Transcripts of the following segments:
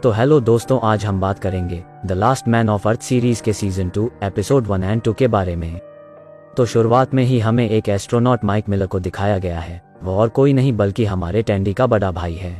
तो हेलो दोस्तों, आज हम बात करेंगे the last man of earth series के सीजन 2 एपिसोड 1 एंड 2 के बारे में। तो शुरुआत में ही हमें एक एस्ट्रोनॉट माइक मिलर को दिखाया गया है। वह और कोई नहीं बल्कि हमारे टैंडी का बड़ा भाई है।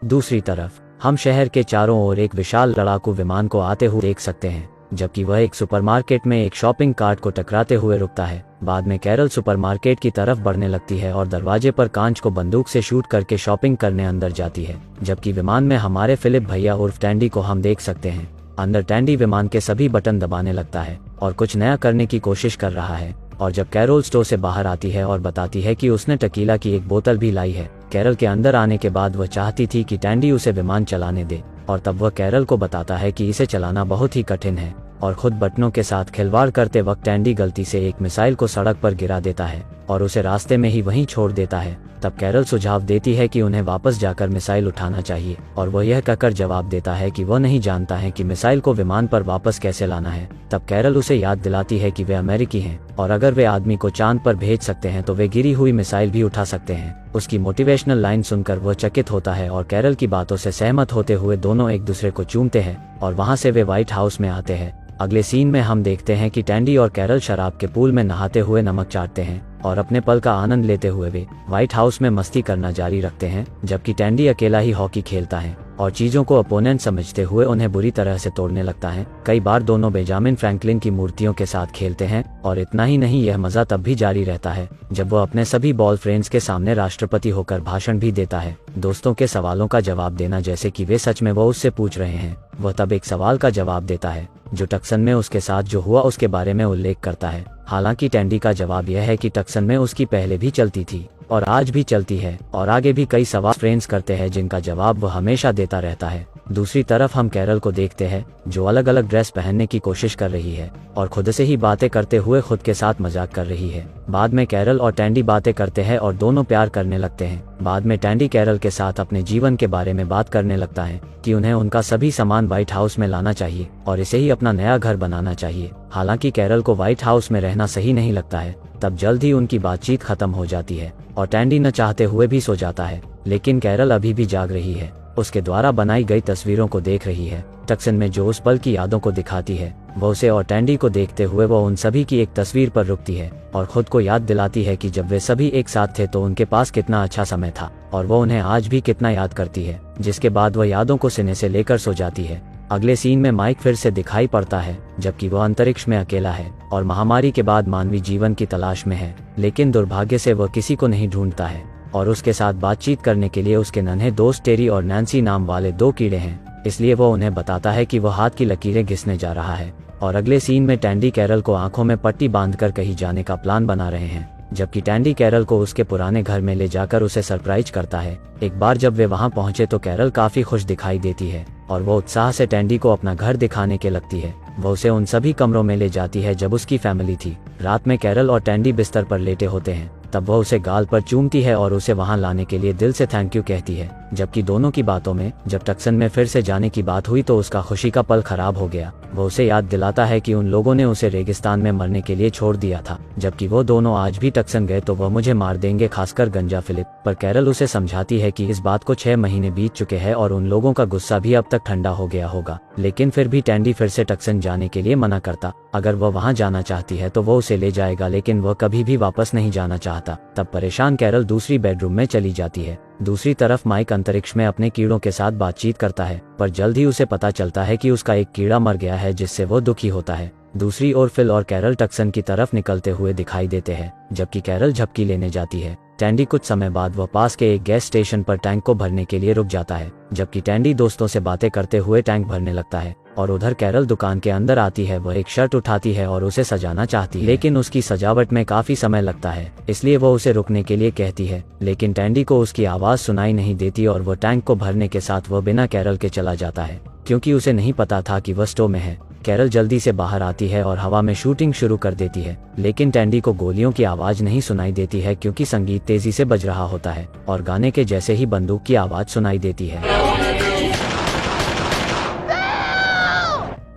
दूसरी तरफ हम शहर के चारों ओर एक विशाल लड़ाकू विमान को आते हुए देख सकते हैं, जबकि वह एक सुपरमार्केट में एक शॉपिंग कार्ट को टकराते हुए रुकता है। बाद में कैरल सुपरमार्केट की तरफ बढ़ने लगती है और दरवाजे पर कांच को बंदूक से शूट करके शॉपिंग करने अंदर जाती है, जबकि विमान में हमारे फिलिप भैया उर्फ टैंडी को हम देख सकते हैं। अंदर टैंडी विमान के सभी बटन दबाने लगता है और कुछ नया करने की कोशिश कर रहा है। और जब कैरोल स्टोर से बाहर आती है और बताती है कि उसने टकीला की एक बोतल भी लाई है, कैरल के अंदर आने के बाद वह चाहती थी कि टैंडी उसे विमान चलाने दे, और तब वह कैरल को बताता है कि इसे चलाना बहुत ही कठिन है। और खुद बटनों के साथ खिलवाड़ करते वक्त टैंडी गलती से एक मिसाइल को सड़क पर गिरा देता है और उसे रास्ते में ही वहीं छोड़ देता है। तब कैरल सुझाव देती है कि उन्हें वापस जाकर मिसाइल उठाना चाहिए, और वह यह कहकर जवाब देता है कि वह नहीं जानता है कि मिसाइल को विमान पर वापस कैसे लाना है। तब कैरल उसे याद दिलाती है कि वे अमेरिकी हैं और अगर वे आदमी को चांद पर भेज सकते हैं तो वे गिरी हुई मिसाइल भी उठा सकते हैं। उसकी मोटिवेशनल लाइन सुनकर वह चकित होता है और कैरल की बातों से सहमत होते हुए दोनों एक दूसरे को चूमते हैं और वहां से वे व्हाइट हाउस में आते हैं। अगले सीन में हम देखते हैं कि टैंडी और कैरल शराब के पूल में नहाते हुए नमक चाटते हैं और अपने पल का आनंद लेते हुए वे व्हाइट हाउस में मस्ती करना जारी रखते हैं, जबकि टैंडी अकेला ही हॉकी खेलता है और चीजों को अपोनेंट समझते हुए उन्हें बुरी तरह से तोड़ने लगता है। कई बार दोनों बेंजामिन फ्रैंकलिन की मूर्तियों के साथ खेलते हैं, और इतना ही नहीं, यह मजा तब भी जारी रहता है जब वह अपने सभी बॉल फ्रेंड्स के सामने राष्ट्रपति होकर भाषण भी देता है, दोस्तों के सवालों का जवाब देना जैसे कि वे सच में वो उससे पूछ रहे हैं। वह तब एक सवाल का जवाब देता है जो टक्सन में उसके साथ जो हुआ उसके बारे में उल्लेख करता है। हालांकि टैंडी का जवाब यह है कि टक्सन में उसकी पहले भी चलती थी और आज भी चलती है, और आगे भी कई सवाल फ्रेंड्स करते हैं जिनका जवाब वह हमेशा देता रहता है। दूसरी तरफ हम कैरल को देखते हैं जो अलग अलग ड्रेस पहनने की कोशिश कर रही है और खुद से ही बातें करते हुए खुद के साथ मजाक कर रही है। बाद में कैरल और टैंडी बातें करते हैं और दोनों प्यार करने लगते हैं। बाद में टैंडी कैरल के साथ अपने जीवन के बारे में बात करने लगता है कि उन्हें उनका सभी सामान व्हाइट हाउस में लाना चाहिए और इसे ही अपना नया घर बनाना चाहिए। हालांकि कैरल को व्हाइट हाउस में रहना सही नहीं लगता है। तब जल्द ही उनकी बातचीत खत्म हो जाती है और टैंडी न चाहते हुए भी सो जाता है, लेकिन कैरल अभी भी जाग रही है। उसके द्वारा बनाई गई तस्वीरों को देख रही है। टक्सन में जो उस पल की यादों को दिखाती है, वह उसे और टैंडी को देखते हुए वह उन सभी की एक तस्वीर पर रुकती है और खुद को याद दिलाती है कि जब वे सभी एक साथ थे तो उनके पास कितना अच्छा समय था और वह उन्हें आज भी कितना याद करती है। जिसके बाद वह यादों को सीने से लेकर सो जाती है। अगले सीन में माइक फिर से दिखाई पड़ता है, जबकि वह अंतरिक्ष में अकेला है और महामारी के बाद मानवीय जीवन की तलाश में है, लेकिन दुर्भाग्य से वह किसी को नहीं ढूंढता है और उसके साथ बातचीत करने के लिए उसके नन्हे दोस्त टेरी और नैन्सी नाम वाले दो कीड़े हैं। इसलिए वह उन्हें बताता है कि वह हाथ की लकीरें घिसने जा रहा है। और अगले सीन में टैंडी कैरल को आंखों में पट्टी बांधकर कहीं जाने का प्लान बना रहे हैं, जबकि टैंडी कैरल को उसके पुराने घर में ले जाकर उसे सरप्राइज करता है। एक बार जब वे वहां पहुंचे तो कैरल काफी खुश दिखाई देती है और वो उत्साह से टैंडी को अपना घर दिखाने के लगती है। वह उसे उन सभी कमरों में ले जाती है जब उसकी फैमिली थी। रात में कैरल और टैंडी बिस्तर पर लेटे होते हैं, तब वह उसे गाल पर चूमती है और उसे वहां लाने के लिए दिल से थैंक यू कहती है। जबकि दोनों की बातों में जब टक्सन में फिर से जाने की बात हुई तो उसका खुशी का पल खराब हो गया। वह उसे याद दिलाता है कि उन लोगों ने उसे रेगिस्तान में मरने के लिए छोड़ दिया था, जबकि वो दोनों आज भी टक्सन गए तो वह मुझे मार देंगे, खासकर गंजा फिलिप। पर कैरल उसे समझाती है कि इस बात को 6 महीने बीत चुके हैं और उन लोगों का गुस्सा भी अब तक ठंडा हो गया होगा। लेकिन फिर भी टैंडी फिर से टक्सन जाने के लिए मना करता। अगर वह वहां जाना चाहती है तो वो उसे ले जाएगा, लेकिन वह कभी भी वापस नहीं जाना चाहता। तब परेशान कैरल दूसरी बेडरूम में चली जाती है। दूसरी तरफ माइक अंतरिक्ष में अपने कीड़ों के साथ बातचीत करता है, पर जल्द ही उसे पता चलता है कि उसका एक कीड़ा मर गया है, जिससे वो दुखी होता है। दूसरी ओर फिल और कैरल टक्सन की तरफ निकलते हुए दिखाई देते हैं, जबकि कैरल झपकी लेने जाती है। टैंडी कुछ समय बाद वह पास के एक गैस स्टेशन पर टैंक को भरने के लिए रुक जाता है, जबकि टैंडी दोस्तों से बातें करते हुए टैंक भरने लगता है। और उधर कैरल दुकान के अंदर आती है। वह एक शर्ट उठाती है और उसे सजाना चाहती है, लेकिन उसकी सजावट में काफी समय लगता है, इसलिए वह उसे रुकने के लिए कहती है। लेकिन टैंडी को उसकी आवाज सुनाई नहीं देती और वह टैंक को भरने के साथ वह बिना कैरल के चला जाता है, क्योंकि उसे नहीं पता था कि वह स्टोव में है। कैरल जल्दी से बाहर आती है और हवा में शूटिंग शुरू कर देती है, लेकिन टैंडी को गोलियों की आवाज नहीं सुनाई देती है क्योंकि संगीत तेजी से बज रहा होता है और गाने के जैसे ही बंदूक की आवाज सुनाई देती है।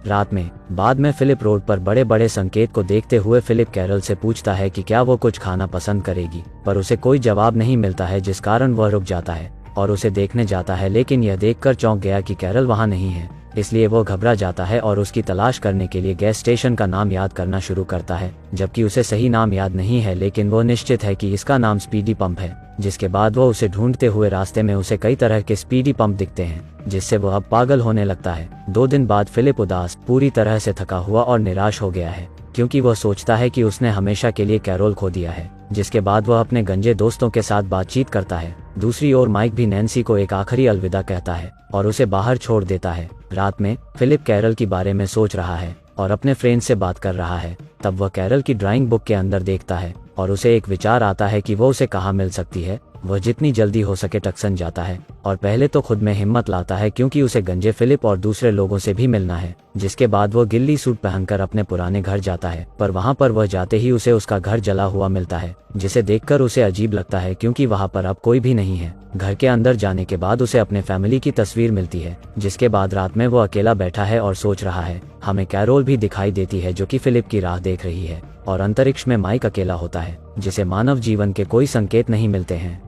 रात में बाद में फिलिप रोड पर बड़े बड़े संकेत को देखते हुए फिलिप कैरल से पूछता है कि क्या वो कुछ खाना पसंद करेगी, पर उसे कोई जवाब नहीं मिलता है, जिस कारण वह रुक जाता है और उसे देखने जाता है, लेकिन यह देखकर चौंक गया कि कैरल वहाँ नहीं है। इसलिए वो घबरा जाता है और उसकी तलाश करने के लिए गैस स्टेशन का नाम याद करना शुरू करता है, जबकि उसे सही नाम याद नहीं है, लेकिन वो निश्चित है कि इसका नाम स्पीडी पंप है। जिसके बाद वो उसे ढूंढते हुए रास्ते में उसे कई तरह के स्पीडी पंप दिखते हैं, जिससे वो अब पागल होने लगता है। 2 दिन बाद फिलिप उदास, पूरी तरह से थका हुआ और निराश हो गया है, क्योंकि वह सोचता है कि उसने हमेशा के लिए कैरोल खो दिया है। जिसके बाद वह अपने गंजे दोस्तों के साथ बातचीत करता है। दूसरी ओर माइक भी नैन्सी को एक आखिरी अलविदा कहता है और उसे बाहर छोड़ देता है। रात में फिलिप कैरल के बारे में सोच रहा है और अपने फ्रेंड से बात कर रहा है। तब वह कैरल की ड्राइंग बुक के अंदर देखता है और उसे एक विचार आता है कि वो उसे कहाँ मिल सकती है। वह जितनी जल्दी हो सके टक्सन जाता है और पहले तो खुद में हिम्मत लाता है, क्योंकि उसे गंजे फिलिप और दूसरे लोगों से भी मिलना है। जिसके बाद वो गिल्ली सूट पहनकर अपने पुराने घर जाता है, पर वहाँ पर वह जाते ही उसे उसका घर जला हुआ मिलता है, जिसे देखकर उसे अजीब लगता है, क्योंकि वहाँ पर अब कोई भी नहीं है। घर के अंदर जाने के बाद उसे अपने फैमिली की तस्वीर मिलती है। जिसके बाद रात में वो अकेला बैठा है और सोच रहा है। हमें कैरोल भी दिखाई देती है, जो कि फिलिप की राह देख रही है, और अंतरिक्ष में माइक अकेला होता है, जिसे मानव जीवन के कोई संकेत नहीं मिलते हैं।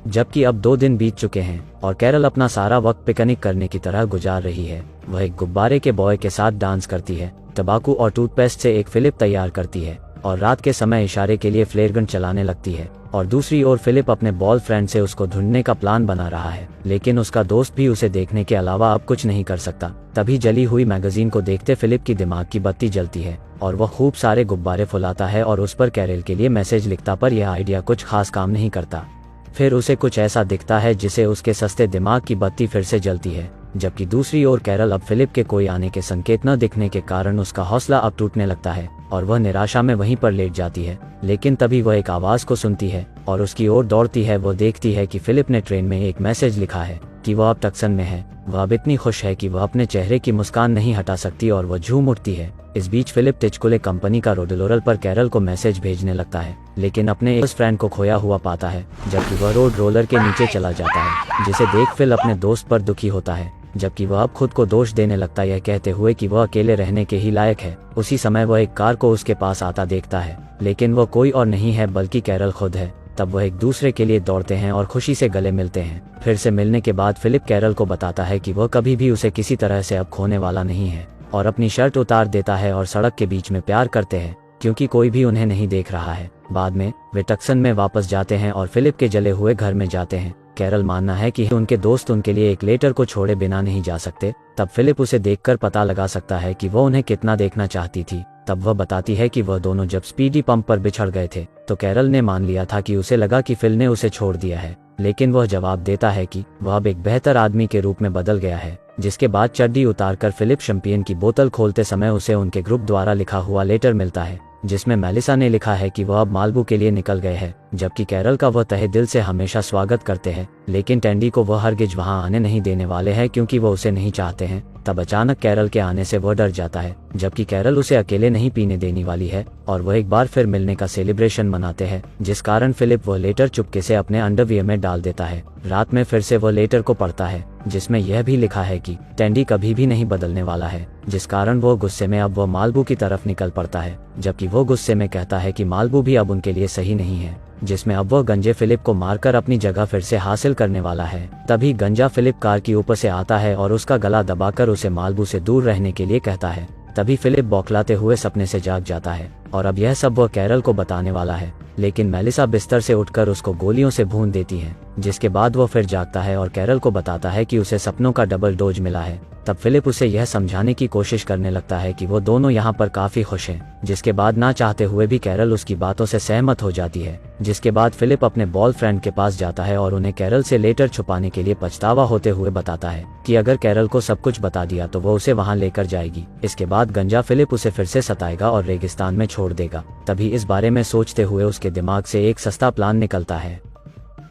जबकि अब 2 दिन बीत चुके हैं और कैरल अपना सारा वक्त पिकनिक करने की तरह गुजार रही है। वह एक गुब्बारे के बॉय के साथ डांस करती है, तंबाकू और टूथपेस्ट से एक फिलिप तैयार करती है और रात के समय इशारे के लिए फ्लेयर गन चलाने लगती है। और दूसरी ओर फिलिप अपने बॉयफ्रेंड से उसको ढूंढने का प्लान बना रहा है, लेकिन उसका दोस्त भी उसे देखने के अलावा अब कुछ नहीं कर सकता। तभी जली हुई मैगजीन को देखते फिलिप की दिमाग की बत्ती जलती है और वह खूब सारे गुब्बारे फुलाता है और उस पर कैरल के लिए मैसेज लिखता, पर यह आइडिया कुछ खास काम नहीं करता। फिर उसे कुछ ऐसा दिखता है जिसे उसके सस्ते दिमाग की बत्ती फिर से जलती है। जबकि दूसरी ओर कैरल अब फिलिप के कोई आने के संकेत न दिखने के कारण उसका हौसला अब टूटने लगता है और वह निराशा में वहीं पर लेट जाती है। लेकिन तभी वह एक आवाज को सुनती है और उसकी ओर दौड़ती है। वह देखती है कि फिलिप ने ट्रेन में एक मैसेज लिखा है कि वह अब टक्सन में है। वह अब इतनी खुश है कि वह अपने चेहरे की मुस्कान नहीं हटा सकती और वह झूम उठती है। इस बीच फिलिप तिचकुले कंपनी का रोडलोरल पर कैरल को मैसेज भेजने लगता है, लेकिन अपने उस फ्रेंड को खोया हुआ पाता है। जबकि वह रोड रोलर के नीचे चला जाता है, जिसे देख फिल अपने दोस्त पर दुखी होता है, जबकि वह अब खुद को दोष देने लगता है, यह कहते हुए कि वह अकेले रहने के ही लायक है। उसी समय वह एक कार को उसके पास आता देखता है, लेकिन वह कोई और नहीं है बल्कि कैरल खुद है। तब वह एक दूसरे के लिए दौड़ते हैं और खुशी से गले मिलते हैं। फिर से मिलने के बाद फिलिप कैरल को बताता है कि वह कभी भी उसे किसी तरह से अब खोने वाला नहीं है और अपनी शर्ट उतार देता है और सड़क के बीच में प्यार करते हैं, क्योंकि कोई भी उन्हें नहीं देख रहा है। बाद में वे टक्सन में वापस जाते हैं और फिलिप के जले हुए घर में जाते हैं। कैरल मानना है कि उनके दोस्त उनके लिए एक लेटर को छोड़े बिना नहीं जा सकते। तब फिलिप उसे देखकर पता लगा सकता है कि वह उन्हें कितना देखना चाहती थी। तब वह बताती है कि वह दोनों जब स्पीडी पंप पर बिछड़ गए थे तो कैरल ने मान लिया था कि उसे लगा कि फिल ने उसे छोड़ दिया है, लेकिन वह जवाब देता है कि वह अब एक बेहतर आदमी के रूप में बदल गया है। जिसके बाद चड्डी उतारकर फिलिप शैंपेन की बोतल खोलते समय उसे उनके ग्रुप द्वारा लिखा हुआ लेटर मिलता है, जिसमें मेलिसा ने लिखा है कि वह अब मालबू के लिए निकल गए हैं, जबकि कैरल का वह तहे दिल से हमेशा स्वागत करते हैं, लेकिन टैंडी को वह हरगिज वहां आने नहीं देने वाले हैं क्योंकि वह उसे नहीं चाहते हैं। तब अचानक कैरल के आने से वह डर जाता है, जबकि कैरल उसे अकेले नहीं पीने देने वाली है और वह एक बार फिर मिलने का सेलिब्रेशन मनाते हैं, जिस कारण फिलिप वह लेटर चुपके से अपने अंडरवियर में डाल देता है। रात में फिर से वह लेटर को पढ़ता है, जिसमें यह भी लिखा है कि टैंडी कभी भी नहीं बदलने वाला है, जिस कारण वो गुस्से में अब वह मालबू की तरफ निकल पड़ता है, जबकि वो गुस्से में कहता है कि मालबू भी अब उनके लिए सही नहीं है, जिसमें अब वह गंजे फिलिप को मारकर अपनी जगह फिर से हासिल करने वाला है। तभी गंजा फिलिप कार की ऊपर से आता है और उसका गला दबाकर उसे मालबू से दूर रहने के लिए कहता है। तभी फिलिप बौखलाते हुए सपने से जाग जाता है और अब यह सब वह कैरल को बताने वाला है, लेकिन मेलिसा बिस्तर से उठकर उसको गोलियों से भून देती है। जिसके बाद वह फिर जागता है और कैरल को बताता है कि उसे सपनों का डबल डोज मिला है। तब फिलिप उसे यह समझाने की कोशिश करने लगता है कि वो दोनों यहाँ पर काफी खुश हैं, जिसके बाद ना चाहते हुए भी कैरल उसकी बातों से सहमत हो जाती है। जिसके बाद फिलिप अपने बॉयफ्रेंड के पास जाता है और उन्हें कैरल से लेटर छुपाने के लिए पछतावा होते हुए बताता है कि अगर कैरल को सब कुछ बता दिया तो वो उसे वहाँ लेकर जाएगी। इसके बाद गंजा फिलिप उसे फिर से सताएगा और रेगिस्तान में छोड़ देगा। तभी इस बारे में सोचते हुए उसके दिमाग से एक सस्ता प्लान निकलता है।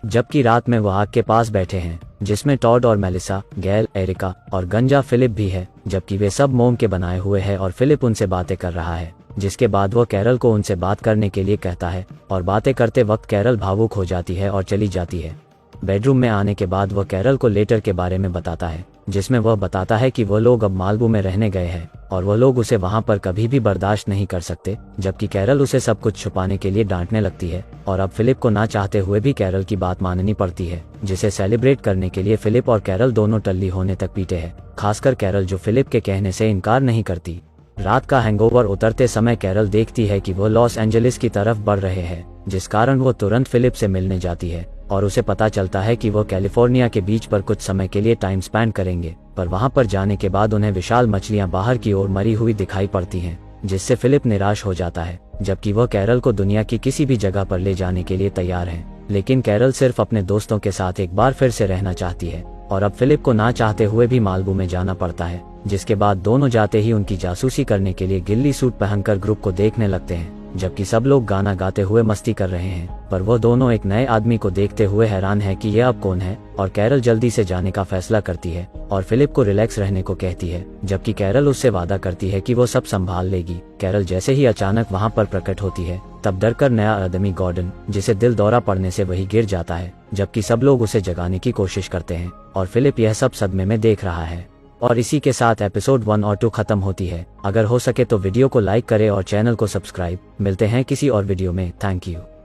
जबकि रात में वह आग के पास बैठे हैं, जिसमें टॉड और मेलिसा, गैल, एरिका और गंजा फिलिप भी है, जबकि वे सब मोम के बनाए हुए हैं और फिलिप उनसे बातें कर रहा है। जिसके बाद वह कैरल को उनसे बात करने के लिए कहता है और बातें करते वक्त कैरल भावुक हो जाती है और चली जाती है। बेडरूम में आने के बाद वह कैरल को लेटर के बारे में बताता है, जिसमें वह बताता है कि वह लोग अब मालबू में रहने गए हैं और वह लोग उसे वहां पर कभी भी बर्दाश्त नहीं कर सकते, जबकि कैरल उसे सब कुछ छुपाने के लिए डांटने लगती है। और अब फिलिप को ना चाहते हुए भी कैरल की बात माननी पड़ती है, जिसे सेलिब्रेट करने के लिए फिलिप और कैरल दोनों टल्ली होने तक पीटे हैं, खासकर कैरल जो फिलिप के कहने से इनकार नहीं करती। रात का हैंगओवर उतरते समय कैरल देखती है कि वो लॉस एंजलिस की तरफ बढ़ रहे हैं, जिस कारण वो तुरंत फिलिप से मिलने जाती है और उसे पता चलता है कि वो कैलिफोर्निया के बीच पर कुछ समय के लिए टाइम स्पेंड करेंगे। पर वहां पर जाने के बाद उन्हें विशाल मछलियां बाहर की ओर मरी हुई दिखाई पड़ती हैं, जिससे फिलिप निराश हो जाता है, जबकि वह कैरल को दुनिया की किसी भी जगह पर ले जाने के लिए तैयार है। लेकिन कैरल सिर्फ अपने दोस्तों के साथ एक बार फिर से रहना चाहती है और अब फिलिप को ना चाहते हुए भी मालिबू में जाना पड़ता है, जिसके बाद दोनों जाते ही उनकी जासूसी करने के लिए गिल्ली सूट पहनकर ग्रुप को देखने लगते हैं, जबकि सब लोग गाना गाते हुए मस्ती कर रहे हैं। पर वो दोनों एक नए आदमी को देखते हुए हैरान है कि यह अब कौन है, और कैरल जल्दी से जाने का फैसला करती है और फिलिप को रिलैक्स रहने को कहती है, जबकि कैरल उससे वादा करती है कि वो सब संभाल लेगी। कैरल जैसे ही अचानक वहां पर प्रकट होती है, तब डरकर नया आदमी गॉर्डन, जिसे दिल दौरा पड़ने से वही गिर जाता है, जबकि सब लोग उसे जगाने की कोशिश करते हैं और फिलिप यह सब सदमे में देख रहा है। और इसी के साथ एपिसोड 1 और 2 खत्म होती है। अगर हो सके तो वीडियो को लाइक करें और चैनल को सब्सक्राइब। मिलते हैं किसी और वीडियो में। Thank you.